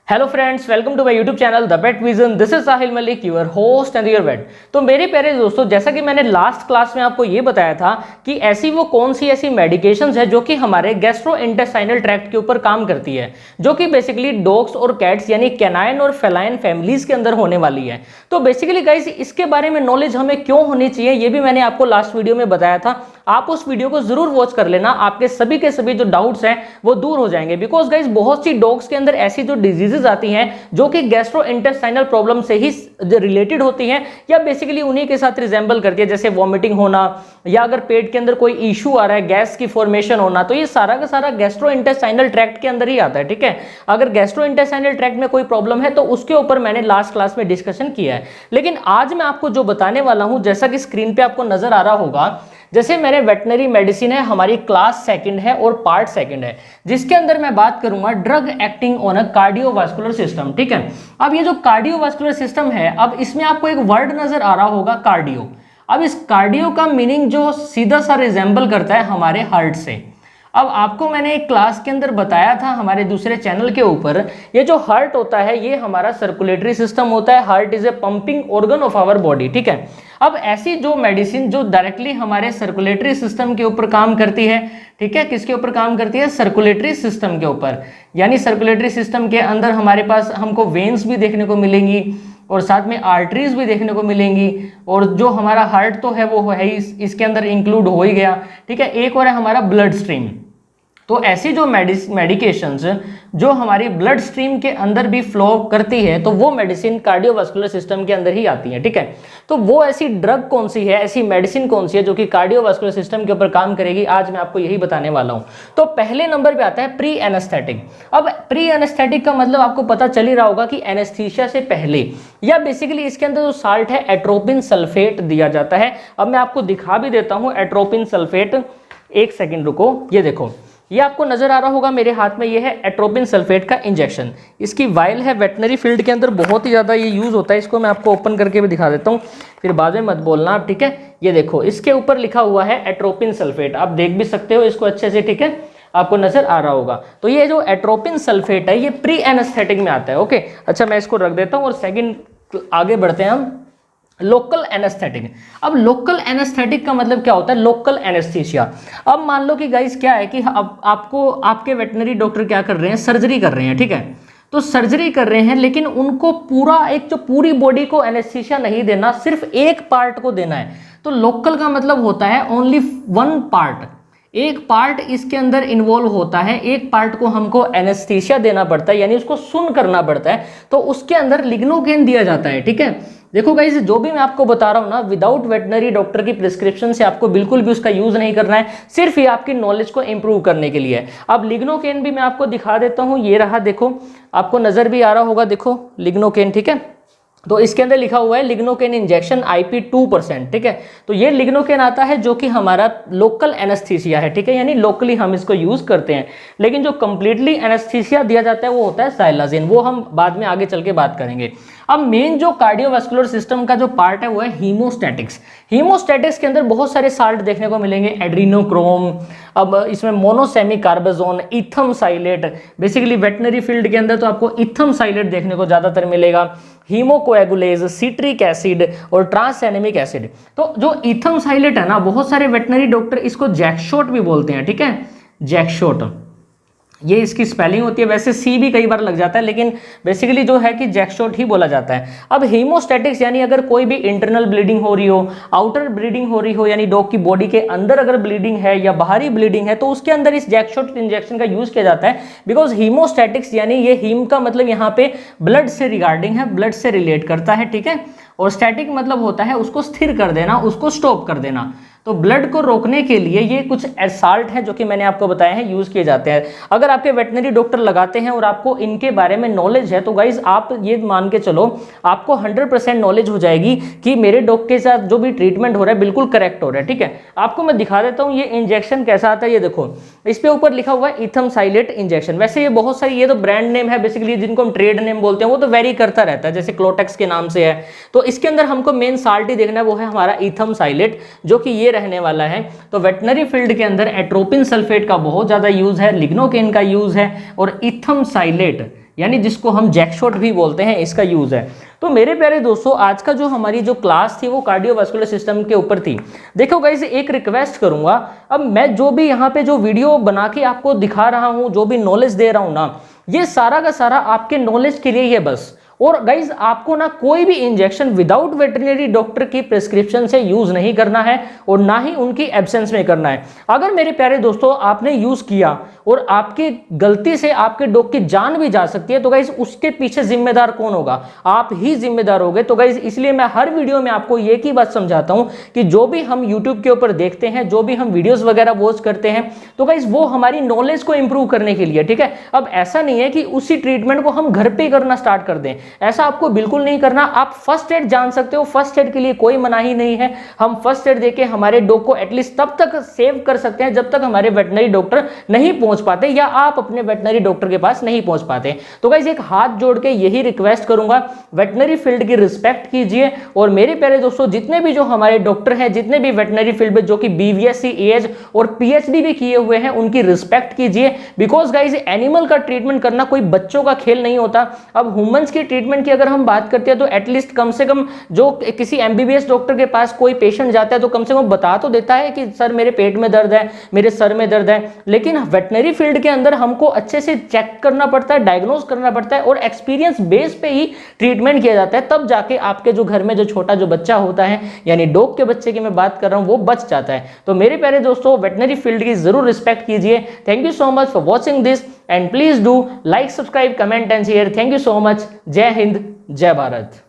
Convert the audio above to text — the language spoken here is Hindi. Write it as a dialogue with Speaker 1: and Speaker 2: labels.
Speaker 1: Hello friends, welcome to my YouTube channel the pet vision. This is Sahil Malik, your host and your vet. तो मेरे प्यारे दोस्तों, जैसा कि मैंने लास्ट क्लास में आपको ये बताया था कि ऐसी वो कौन सी ऐसी मेडिकेशंस है जो कि हमारे गैस्ट्रोइंटेस्टाइनल ट्रैक्ट के ऊपर काम करती है, जो कि बेसिकली डॉग्स और कैट्स यानी कैनाइन और फेलाइन फैमिलीज के अंदर होने वाली है। तो बेसिकली गाइस, इसके बारे में नॉलेज हमें क्यों होनी चाहिए ये भी मैंने आपको लास्ट वीडियो में बताया था। आप उस वीडियो को जरूर वॉच कर लेना, आपके सभी के सभी जो डाउट्स हैं वो दूर हो जाएंगे। बिकॉज गाइस, बहुत सी डॉग्स के अंदर ऐसी जो डिजीजेस आती हैं जो कि गैस्ट्रोइंटेस्टाइनल प्रॉब्लम से ही रिलेटेड होती हैं या बेसिकली उन्हीं के साथ रिजेंबल करती है, जैसे वॉमिटिंग होना या अगर पेट के अंदर कोई इशू आ रहा है, गैस की फॉर्मेशन होना, तो ये सारा का सारा गैस्ट्रोइंटेस्टाइनल ट्रैक्ट के अंदर ही आता है। ठीक है, अगर गैस्ट्रोइंटेस्टाइनल ट्रैक्ट में कोई प्रॉब्लम है तो उसके ऊपर मैंने लास्ट क्लास में डिस्कशन किया है। लेकिन आज मैं आपको जो बताने वाला हूं, जैसा कि स्क्रीन पे आपको नजर आ रहा होगा, जैसे मेरे वेटनरी मेडिसिन है, हमारी क्लास सेकंड है और पार्ट सेकंड है, जिसके अंदर मैं बात करूंगा drug acting on a cardiovascular system. ठीक है, अब ये जो कार्डियोवास्कुलर सिस्टम है, अब इसमें आपको एक वर्ड नजर आ रहा होगा, कार्डियो। अब इस कार्डियो का मीनिंग जो सीधा सा रिजेंबल करता है हमारे हार्ट से। अब आपको मैंने एक क्लास के अंदर बताया था हमारे दूसरे चैनल के ऊपर, ये जो हार्ट होता है ये हमारा सर्कुलेटरी सिस्टम होता है। Heart is a pumping organ of our body. ठीक है, अब ऐसी जो मेडिसिन जो डायरेक्टली हमारे सर्कुलेटरी सिस्टम के ऊपर काम करती है, ठीक है, किसके ऊपर काम करती है? सर्कुलेटरी सिस्टम के ऊपर। यानी सर्कुलेटरी सिस्टम के अंदर हमारे पास हमको वेन्स भी देखने को मिलेंगी और साथ में आर्टरीज भी देखने को मिलेंगी, और जो हमारा हार्ट तो है वो है इसके अंदर इंक्लूड हो ही गया। ठीक है, एक और है हमारा ब्लड स्ट्रीम। तो ऐसी जो मेडिकेशंस जो हमारी ब्लड स्ट्रीम के अंदर भी फ्लो करती है, तो वो मेडिसिन कार्डियोवास्कुलर सिस्टम के अंदर ही आती है। ठीक है, तो वो ऐसी ड्रग कौन सी है, ऐसी मेडिसिन कौन सी है जो कि कार्डियोवास्कुलर सिस्टम के ऊपर काम करेगी, आज मैं आपको यही बताने वाला हूं। तो पहले नंबर पे आता है प्री एनेस्थेटिक। अब प्री एनेस्थेटिक का मतलब आपको पता चल ही रहा होगा कि एनेस्थीसिया से पहले, या बेसिकली इसके अंदर जो साल्ट है एट्रोपिन सल्फेट दिया जाता है। अब मैं आपको दिखा भी देता हूं एट्रोपिन सल्फेट, एक सेकेंड रुको, ये देखो, ये आपको नजर आ रहा होगा मेरे हाथ में, ये है एट्रोपिन सल्फेट का इंजेक्शन। इसकी वायल है, वेटनरी फील्ड के अंदर बहुत ही ज़्यादा ये यूज़ होता है। इसको मैं आपको ओपन करके भी दिखा देता हूँ, फिर बाद में मत बोलना आप। ठीक है, ये देखो, इसके ऊपर लिखा हुआ है एट्रोपिन सल्फेट, आप देख भी सकते हो इसको अच्छे से। ठीक है, आपको नजर आ रहा होगा। तो ये जो एट्रोपिन सल्फेट है ये प्री एनेस्थेटिक में आता है। ओके, अच्छा, मैं इसको रख देता हूँ और सेकेंड आगे बढ़ते हैं हम। Local anaesthetic. अब लोकल एनेस्थेटिक का मतलब क्या होता है? Local anaesthesia. अब मान लो कि गाइस क्या है कि अब आपको आपके वेटनरी डॉक्टर क्या कर रहे हैं, सर्जरी कर रहे हैं। ठीक है, तो सर्जरी कर रहे हैं, लेकिन उनको पूरा एक जो पूरी बॉडी को एनेस्थीसिया नहीं देना, सिर्फ एक पार्ट को देना है। तो लोकल का मतलब होता है ओनली वन पार्ट, एक पार्ट इसके अंदर इन्वॉल्व होता है, एक पार्ट को हमको एनेस्थीसिया देना पड़ता है, यानी उसको सुन करना पड़ता है, तो उसके अंदर लिग्नोकेन दिया जाता है। ठीक है, देखो गाइस, जो भी मैं आपको बता रहा हूं ना, विदाउट वेटनरी डॉक्टर की प्रिस्क्रिप्शन से आपको बिल्कुल भी उसका यूज नहीं करना है, सिर्फ ये आपकी नॉलेज को इंप्रूव करने के लिए है। अब लिग्नोकेन भी मैं आपको दिखा देता हूं, ये रहा, देखो, आपको नजर भी आ रहा होगा, देखो लिग्नोकेन। ठीक है, तो इसके अंदर लिखा हुआ है लिग्नोकेन इंजेक्शन IP 2%। ठीक है, तो ये लिग्नोकेन आता है जो कि हमारा लोकल एनेस्थीसिया है। ठीक है, यानी लोकली हम इसको यूज करते हैं, लेकिन जो कंप्लीटली एनेस्थीसिया दिया जाता है वो होता है साइलाजिन, वो हम बाद में आगे चल के बात करेंगे। अब मेन जो कार्डियोवास्कुलर सिस्टम का जो पार्ट है वो है हीमोस्टैटिक्स। हीमोस्टैटिक्स के अंदर बहुत सारे साल्ट देखने को मिलेंगे, एड्रीनोक्रोम, अब इसमें मोनोसेमी कार्बाजोन, इथम साइलेट। बेसिकली वेटनरी फील्ड के अंदर तो आपको इथम साइलेट देखने को ज्यादातर मिलेगा, हीमोकोएगुलेज, सिट्रिक एसिड और ट्रांसएनिमिक एसिड। तो जो इथम साइलेट है ना, बहुत सारे वेटनरी डॉक्टर इसको जैकशॉट भी बोलते हैं। ठीक है, जैकशॉट, ये इसकी स्पेलिंग होती है, वैसे सी भी कई बार लग जाता है, लेकिन बेसिकली जो है कि जैकशॉट ही बोला जाता है। अब हीमोस्टैटिक्स यानी अगर कोई भी इंटरनल ब्लीडिंग हो रही हो, आउटर ब्लीडिंग हो रही हो, यानी डॉग की बॉडी के अंदर अगर ब्लीडिंग है या बाहरी ब्लीडिंग है, तो उसके अंदर इस जैकशॉट इंजेक्शन का यूज किया जाता है। बिकॉज हीमोस्टैटिक्स यानी ये हीम का मतलब यहाँ पे ब्लड से रिगार्डिंग है, ब्लड से रिलेट करता है। ठीक है, और स्टैटिक मतलब होता है उसको स्थिर कर देना, उसको स्टॉप कर देना। तो ब्लड को रोकने के लिए ये कुछ साल्ट है जो कि मैंने आपको बताया है यूज किए जाते हैं। अगर आपके वेटनरी डॉक्टर लगाते हैं और आपको इनके बारे में नॉलेज है, तो गाइज आप ये मान के चलो आपको 100% नॉलेज हो जाएगी कि मेरे डॉग के साथ जो भी ट्रीटमेंट हो रहा है बिल्कुल करेक्ट हो रहा है। ठीक है, आपको मैं दिखा देता हूँ ये इंजेक्शन कैसा आता है। ये देखो, इस पे ऊपर लिखा हुआ है इथम साइलेट इंजेक्शन। वैसे ये बहुत सारी, ये तो ब्रांड नेम है बेसिकली, जिनको हम ट्रेड नेम बोलते हैं, वो तो वेरी करता रहता है, जैसे क्लोटेक्स के नाम से है। तो इसके अंदर हमको मेन साल्ट ही देखना है, वो है हमारा इथम साइलेट, जो कि ये रहने वाला है। तो वेटनरी फील्ड के अंदर एट्रोपिन सल्फेट का बहुत ज्यादा यूज है, लिग्नोकेन का यूज है, और इथम साइलेट यानी जिसको हम जैकशॉट भी बोलते हैं, इसका यूज़ है। तो मेरे प्यारे दोस्तों, आज का जो हमारी जो क्लास थी वो कार्डियोवास्कुलर सिस्टम के ऊपर थी। देखो गाइस, एक रिक्वेस्ट करूंगा, अब मैं जो भी यहाँ पे जो वीडियो बना के आपको दिखा रहा हूँ, जो भी नॉलेज दे रहा हूँ ना, ये सारा का सारा आपके नॉलेज के लिए ही है बस। और गाइज आपको ना कोई भी इंजेक्शन विदाउट वेटरनरी डॉक्टर की प्रिस्क्रिप्शन से यूज नहीं करना है और ना ही उनकी एब्सेंस में करना है। अगर मेरे प्यारे दोस्तों आपने यूज किया और आपकी गलती से आपके डॉग की जान भी जा सकती है, तो गाइज उसके पीछे जिम्मेदार कौन होगा? आप ही जिम्मेदार होगे। तो गाइज इसलिए मैं हर वीडियो में आपको एक ही बात समझाता हूं कि जो भी हम यूट्यूब के ऊपर देखते हैं, जो भी हम वीडियोस वगैरह वॉच करते हैं, तो गाइज वो हमारी नॉलेज को इंप्रूव करने के लिए, ठीक है। अब ऐसा नहीं है कि उसी ट्रीटमेंट को हम घर पे करना स्टार्ट कर दें, ऐसा आपको बिल्कुल नहीं करना। आप फर्स्ट एड जान सकते हो, फर्स्ट एड के लिए कोई मनाही नहीं है। हम फर्स्ट एड देके हमारे डॉग को एटलीस्ट तब तक सेव कर सकते हैं जब तक हमारे वेटनरी डॉक्टर नहीं पहुंच पाते या आप अपने वेटनरी डॉक्टर के पास नहीं पहुंच पाते। तो गाइस एक हाथ जोड़ के यही रिक्वेस्ट करूंगा, वेटनरी फील्ड की रिस्पेक्ट कीजिए। और मेरे प्यारे दोस्तों, जितने भी जो हमारे डॉक्टर हैं, जितने भी वेटनरी फील्ड में जो कि BVSC एज और PhD भी किए हुए हैं, उनकी रिस्पेक्ट कीजिए। बिकॉज गाइस एनिमल का ट्रीटमेंट करना कोई बच्चों का खेल नहीं होता। अब ह्यूमंस की ट्रीटमेंट की अगर हम बात करते हैं तो एटलीस्ट कम से कम जो किसी MBBS डॉक्टर के पास कोई पेशेंट जाता है तो कम से कम बता तो देता है कि सर मेरे पेट में दर्द है, मेरे सर में दर्द है। लेकिन वेटनरी फील्ड के अंदर हमको अच्छे से चेक करना पड़ता है, डायग्नोज करना पड़ता है और एक्सपीरियंस बेस पे ही ट्रीटमेंट किया जाता है। तब जाके आपके जो घर में जो छोटा जो बच्चा होता है, यानी डॉग के बच्चे की मैं बात कर रहा हूं, वो बच जाता है। तो मेरे प्यारे दोस्तों, वेटनरी फील्ड की जरूर रिस्पेक्ट कीजिए। Thank you so much for watching this and please do like, subscribe, comment and share. Thank you so much. जय हिंद, जय भारत।